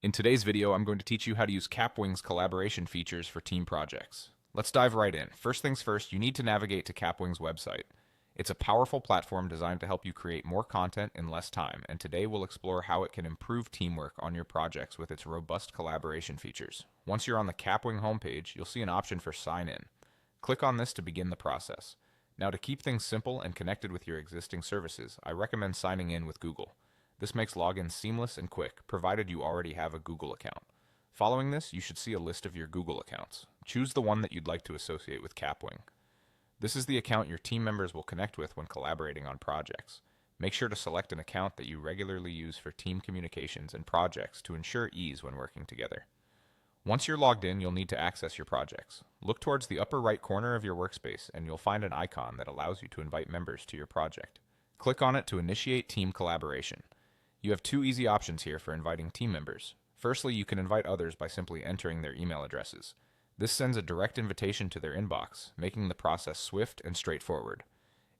In today's video, I'm going to teach you how to use Kapwing's collaboration features for team projects. Let's dive right in. First things first, you need to navigate to Kapwing's website. It's a powerful platform designed to help you create more content in less time, and today we'll explore how it can improve teamwork on your projects with its robust collaboration features. Once you're on the Kapwing homepage, you'll see an option for Sign In. Click on this to begin the process. Now, to keep things simple and connected with your existing services, I recommend signing in with Google. This makes login seamless and quick, provided you already have a Google account. Following this, you should see a list of your Google accounts. Choose the one that you'd like to associate with Kapwing. This is the account your team members will connect with when collaborating on projects. Make sure to select an account that you regularly use for team communications and projects to ensure ease when working together. Once you're logged in, you'll need to access your projects. Look towards the upper right corner of your workspace and you'll find an icon that allows you to invite members to your project. Click on it to initiate team collaboration. You have two easy options here for inviting team members. Firstly, you can invite others by simply entering their email addresses. This sends a direct invitation to their inbox, making the process swift and straightforward.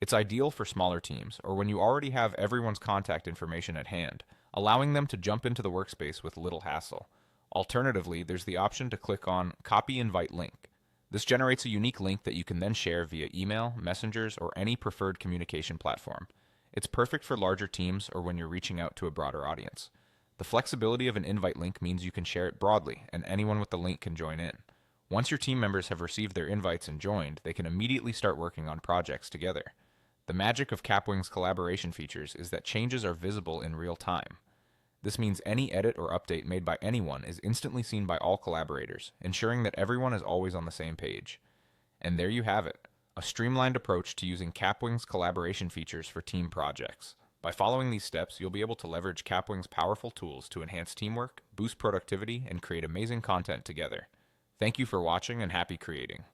It's ideal for smaller teams or when you already have everyone's contact information at hand, allowing them to jump into the workspace with little hassle. Alternatively, there's the option to click on Copy Invite Link. This generates a unique link that you can then share via email, messengers, or any preferred communication platform. It's perfect for larger teams or when you're reaching out to a broader audience. The flexibility of an invite link means you can share it broadly, and anyone with the link can join in. Once your team members have received their invites and joined, they can immediately start working on projects together. The magic of Kapwing's collaboration features is that changes are visible in real time. This means any edit or update made by anyone is instantly seen by all collaborators, ensuring that everyone is always on the same page. And there you have it, a streamlined approach to using Kapwing's collaboration features for team projects. By following these steps, you'll be able to leverage Kapwing's powerful tools to enhance teamwork, boost productivity, and create amazing content together. Thank you for watching and happy creating.